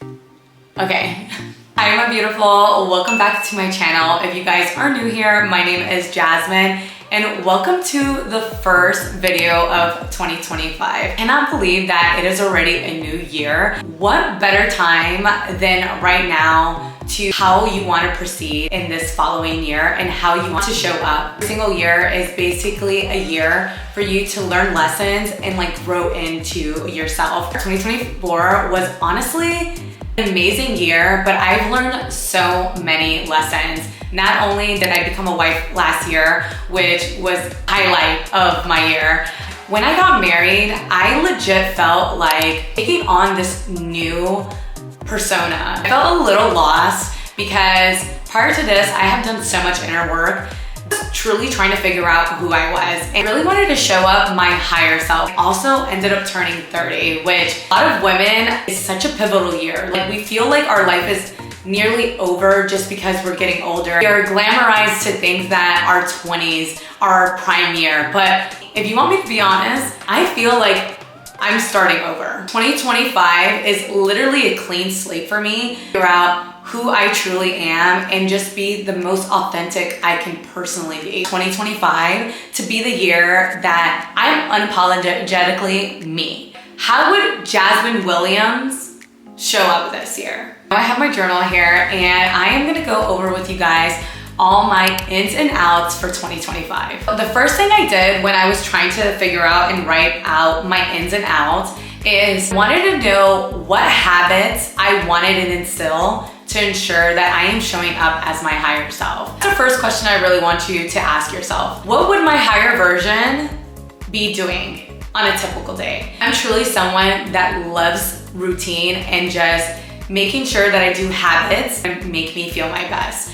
Okay. Hi, my beautiful. Welcome back to my channel. If you guys are new here, my name is Jasmine and welcome to the first video of 2025. I cannot believe that it is already a new year. What better time than right now to how you want to proceed in this following year and how you want to show up. Every single year is basically a year for you to learn lessons and grow into yourself. 2024 was honestly an amazing year, but I've learned so many lessons. Not only did I become a wife last year, which was highlight of my year, when I got married, I legit felt like taking on this new persona. I felt a little lost because prior to this, I have done so much inner work, truly trying to figure out who I was and really wanted to show up my higher self. Also ended up turning 30, which a lot of women is such a pivotal year. We feel like our life is nearly over just because we're getting older. We are glamorized to think that our 20s are our prime year. But if you want me to be honest, I feel like I'm starting over. 2025 is literally a clean slate for me. Figure out who I truly am and just be the most authentic I can personally be. 2025 to be the year that I'm unapologetically me. How would Jasmine Williams show up this year? I have my journal here and I am gonna go over with you guys all my ins and outs for 2025. The first thing I did when I was trying to figure out and write out my ins and outs is wanted to know what habits I wanted to instill to ensure that I am showing up as my higher self. That's the first question I really want you to ask yourself. What would my higher version be doing on a typical day? I'm truly someone that loves routine and just making sure that I do habits that make me feel my best.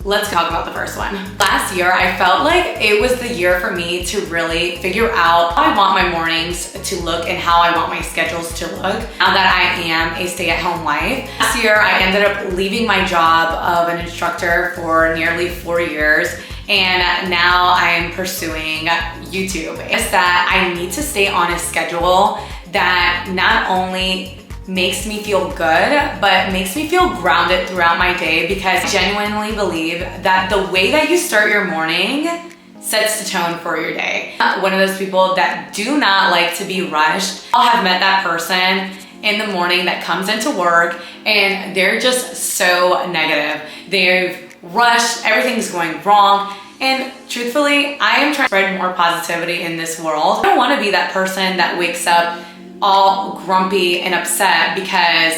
Let's talk about the first one. Last year, I felt like it was the year for me to really figure out how I want my mornings to look and how I want my schedules to look now that I am a stay-at-home wife. Last year, I ended up leaving my job of an instructor for nearly 4 years, and now I am pursuing YouTube. It's that I need to stay on a schedule that not only makes me feel good, but makes me feel grounded throughout my day, because I genuinely believe that the way that you start your morning sets the tone for your day. One of those people that do not like to be rushed. I'll have met that person in the morning that comes into work and they're just so negative. They've rushed, everything's going wrong. And truthfully, I am trying to spread more positivity in this world. I don't want to be that person that wakes up all grumpy and upset because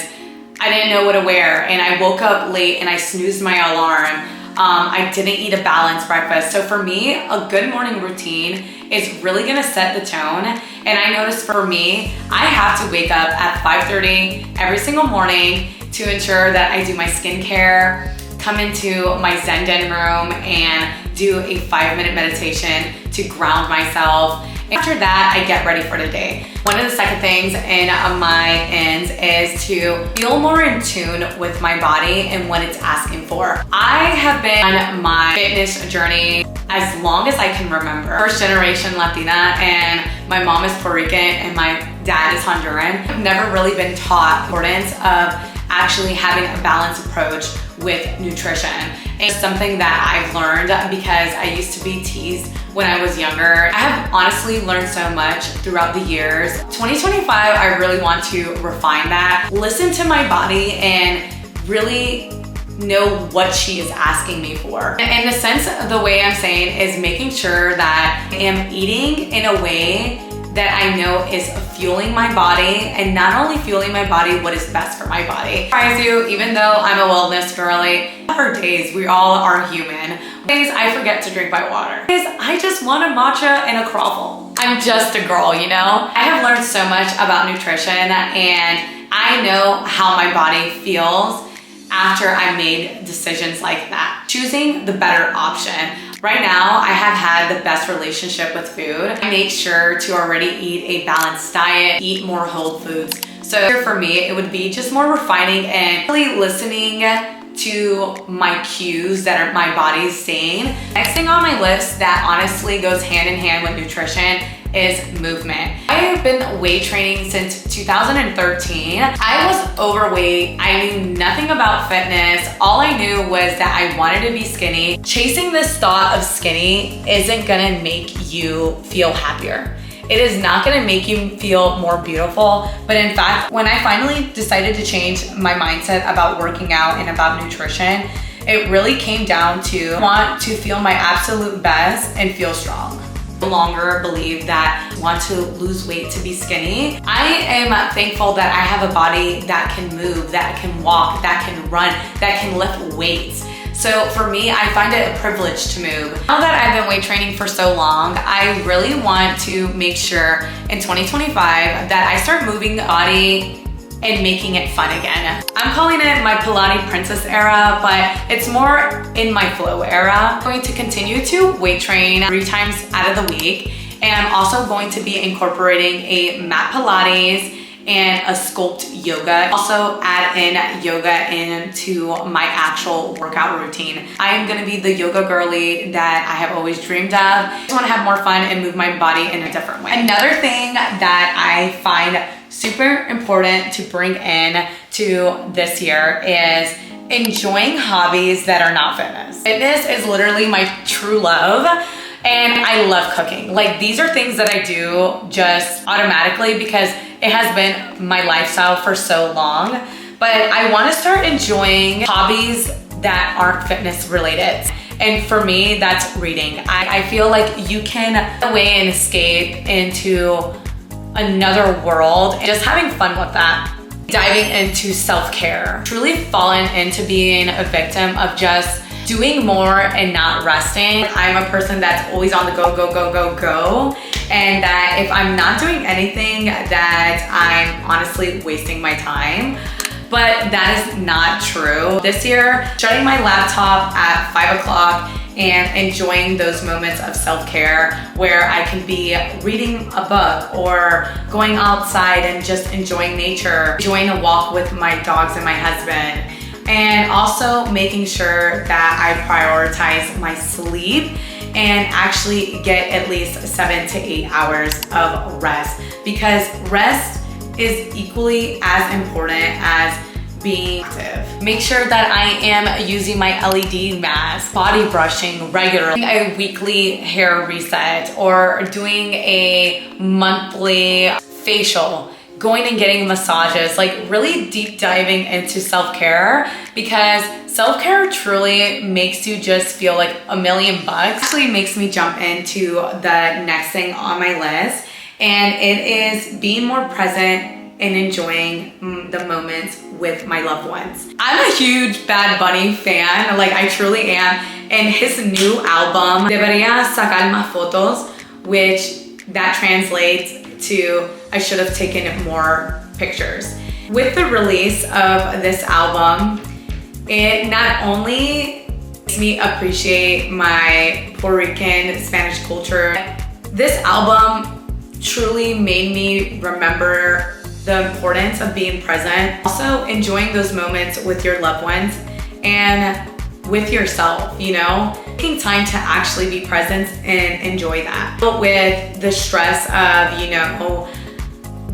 I didn't know what to wear and I woke up late and I snoozed my alarm. I didn't eat a balanced breakfast. So for me, a good morning routine is really gonna set the tone. And I noticed for me, I have to wake up at 5:30 every single morning to ensure that I do my skincare, come into my Zen Den room and do a 5-minute meditation to ground myself. After that, I get ready for the day. One of the second things in my ends is to feel more in tune with my body and what it's asking for. I have been on my fitness journey as long as I can remember. First generation Latina, and my mom is Puerto Rican and my dad is Honduran. I've never really been taught the importance of actually having a balanced approach with nutrition. It's something that I've learned because I used to be teased when I was younger. I have honestly learned so much throughout the years. 2025, I really want to refine that. Listen to my body and really know what she is asking me for. In a sense, the way I'm saying is making sure that I am eating in a way that I know is fueling my body, and not only fueling my body, what is best for my body. Surprise you, even though I'm a wellness girly, for days, we all are human. Days I forget to drink my water. Days I just want a matcha and a croffle. I'm just a girl, you know? I have learned so much about nutrition and I know how my body feels after I made decisions like that. Choosing the better option. Right now, I have had the best relationship with food. I make sure to already eat a balanced diet, eat more whole foods. So for me, it would be just more refining and really listening to my cues that are my body's saying. Next thing on my list that honestly goes hand in hand with nutrition is movement. I have been weight training since 2013. I was overweight. I knew nothing about fitness. All I knew was that I wanted to be skinny. Chasing this thought of skinny isn't gonna make you feel happier. It is not gonna make you feel more beautiful, but in fact, when I finally decided to change my mindset about working out and about nutrition, it really came down to I want to feel my absolute best and feel strong. No longer believe that I want to lose weight to be skinny. I am thankful that I have a body that can move, that can walk, that can run, that can lift weights. So for me, I find it a privilege to move. Now that I've been weight training for so long, I really want to make sure in 2025 that I start moving the body and making it fun again. I'm calling it my Pilates princess era, but it's more in my flow era. I'm going to continue to weight train 3 times out of the week, and I'm also going to be incorporating a mat Pilates and a sculpt yoga. Also add in yoga into my actual workout routine. I am gonna be the yoga girly that I have always dreamed of. I just wanna have more fun and move my body in a different way. Another thing that I find super important to bring in to this year is enjoying hobbies that are not fitness. Fitness is literally my true love. And I love cooking. Like, these are things that I do just automatically because it has been my lifestyle for so long. But I want to start enjoying hobbies that aren't fitness related. And for me, that's reading. I feel like you can get away and escape into another world and just having fun with that. Diving into self-care. Truly fallen into being a victim of just doing more and not resting. I'm a person that's always on the go, go, go, go, go. And that if I'm not doing anything, that I'm honestly wasting my time. But that is not true. This year, shutting my laptop at 5 o'clock and enjoying those moments of self-care where I can be reading a book or going outside and just enjoying nature, enjoying a walk with my dogs and my husband. And also making sure that I prioritize my sleep and actually get at least 7 to 8 hours of rest, because rest is equally as important as being active. Make sure that I am using my LED mask, body brushing regularly, a weekly hair reset, or doing a monthly facial, going and getting massages, like really deep diving into self-care, because self-care truly makes you just feel like $1,000,000. Actually makes me jump into the next thing on my list, and it is being more present and enjoying the moments with my loved ones. I'm a huge Bad Bunny fan, like I truly am, and his new album, Debería sacar más fotos, which that translates to I should have taken more pictures. With the release of this album, it not only makes me appreciate my Puerto Rican Spanish culture, this album truly made me remember the importance of being present, also enjoying those moments with your loved ones and with yourself, you know, taking time to actually be present and enjoy that. But with the stress of, you know,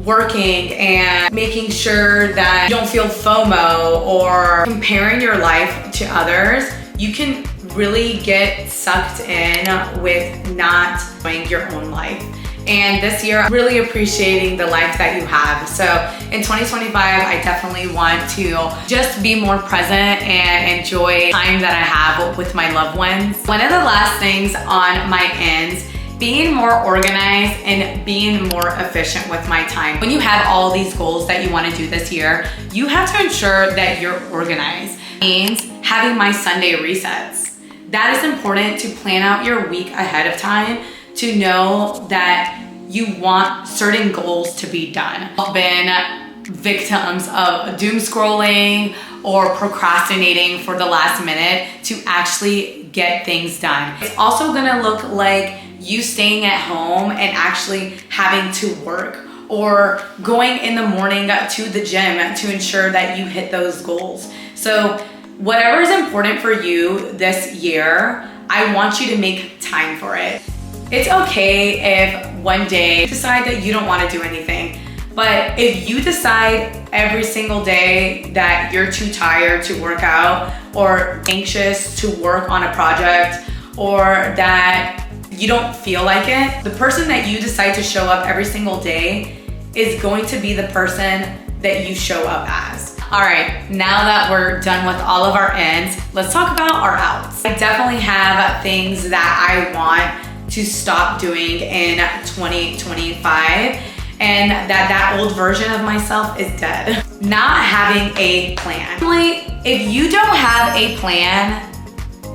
working and making sure that you don't feel FOMO or comparing your life to others, you can really get sucked in with not enjoying your own life. And this year, I'm really appreciating the life that you have. So in 2025, I definitely want to just be more present and enjoy time that I have with my loved ones. One of the last things on my end, being more organized and being more efficient with my time. When you have all these goals that you want to do this year, you have to ensure that you're organized. It means having my Sunday resets. That is important to plan out your week ahead of time, to know that you want certain goals to be done. I've been victims of doom scrolling or procrastinating for the last minute to actually get things done. It's also gonna look like you staying at home and actually having to work, or going in the morning to the gym to ensure that you hit those goals. So Whatever is important for you this year, I want you to make time for it. It's okay if one day you decide that you don't want to do anything, but if you decide every single day that you're too tired to work out or anxious to work on a project or that you don't feel like it, the person that you decide to show up every single day is going to be the person that you show up as. All right, now that we're done with all of our ins, let's talk about our outs. I definitely have things that I want to stop doing in 2025, and that old version of myself is dead. Not having a plan. If you don't have a plan,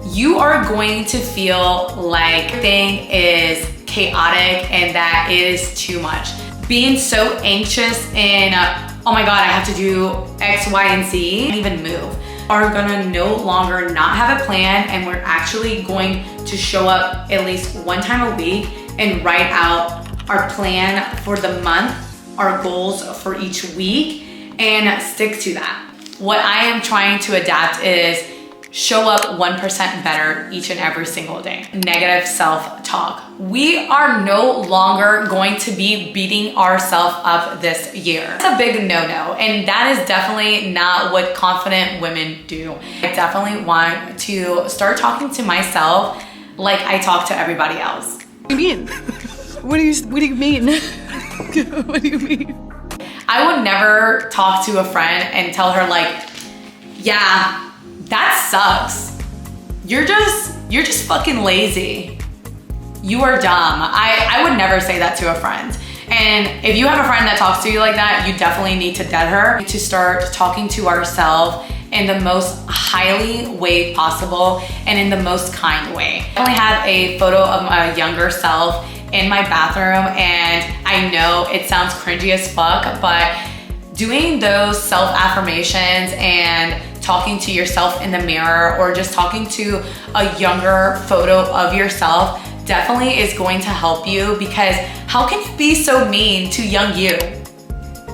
you are going to feel like everything is chaotic and that it is too much. Being so anxious and oh my God, I have to do X, Y, and Z, and even move, are gonna no longer not have a plan, and we're actually going to show up at least one time a week and write out our plan for the month, our goals for each week, and stick to that. What I am trying to adapt is show up 1% better each and every single day. Negative self-talk. We are no longer going to be beating ourselves up this year. It's a big no-no, and that is definitely not what confident women do. I definitely want to start talking to myself like I talk to everybody else. What do you mean? What do you mean? What do you mean? I would never talk to a friend and tell her like, yeah, that sucks. You're just fucking lazy. You are dumb. I would never say that to a friend. And if you have a friend that talks to you like that, you definitely need to dead her. To start talking to ourselves in the most highly way possible and in the most kind way. I only have a photo of my younger self in my bathroom, and I know it sounds cringy as fuck, but doing those self-affirmations and talking to yourself in the mirror or just talking to a younger photo of yourself definitely is going to help you, because how can you be so mean to young you?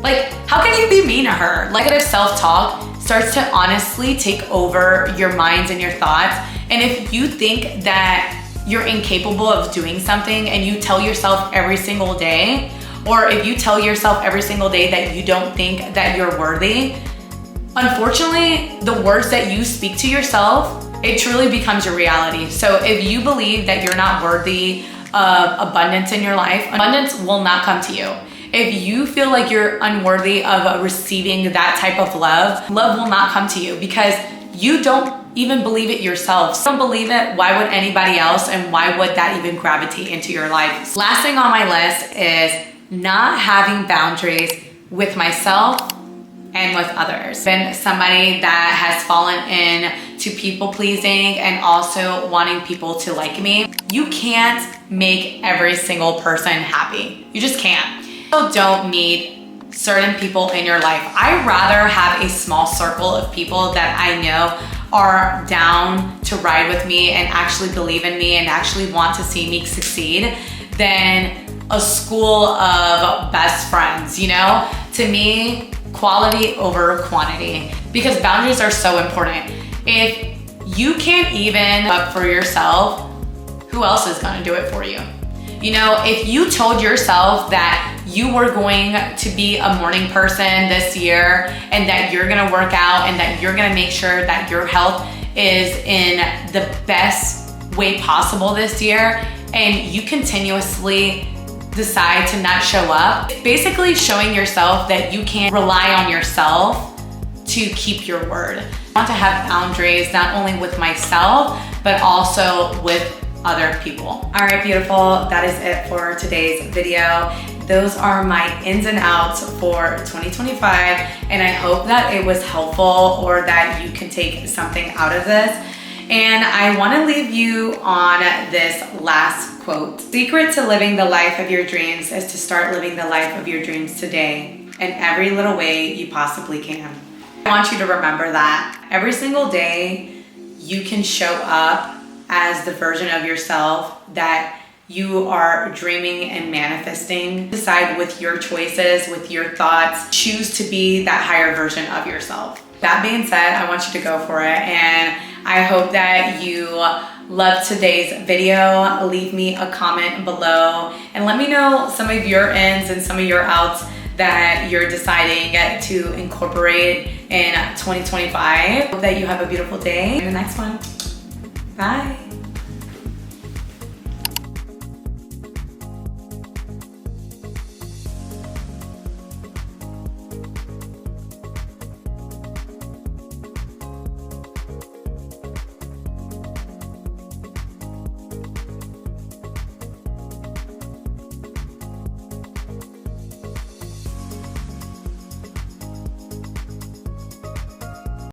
Like, how can you be mean to her? Negative self-talk starts to honestly take over your minds and your thoughts. And if you think that you're incapable of doing something and you tell yourself every single day, or if you tell yourself every single day that you don't think that you're worthy, unfortunately, the words that you speak to yourself, it truly becomes your reality. So if you believe that you're not worthy of abundance in your life, abundance will not come to you. If you feel like you're unworthy of receiving that type of love, love will not come to you because you don't even believe it yourself. If you don't believe it, why would anybody else, and why would that even gravitate into your life? Last thing on my list is not having boundaries with myself and with others. Been somebody that has fallen into people pleasing and also wanting people to like me. You can't make every single person happy. You just can't. You don't need certain people in your life. I'd rather have a small circle of people that I know are down to ride with me and actually believe in me and actually want to see me succeed than a school of best friends, you know? To me, quality over quantity, because boundaries are so important. If you can't even up for yourself, who else is gonna do it for you? You know, if you told yourself that you were going to be a morning person this year and that you're gonna work out and that you're gonna make sure that your health is in the best way possible this year, and you continuously decide to not show up, basically showing yourself that you can't rely on yourself to keep your word. I want to have boundaries not only with myself, but also with other people. All right, beautiful. That is it for today's video. Those are my ins and outs for 2025, and I hope that it was helpful or that you can take something out of this. And I want to leave you on this last quote. Secret to living the life of your dreams is to start living the life of your dreams today in every little way you possibly can. I want you to remember that every single day you can show up as the version of yourself that you are dreaming and manifesting. Decide with your choices, with your thoughts, choose to be that higher version of yourself. that being said, I want you to go for it, and I hope that you loved today's video. Leave me a comment below and let me know some of your ins and some of your outs that you're deciding to incorporate in 2025. Hope that you have a beautiful day. In the next one. Bye.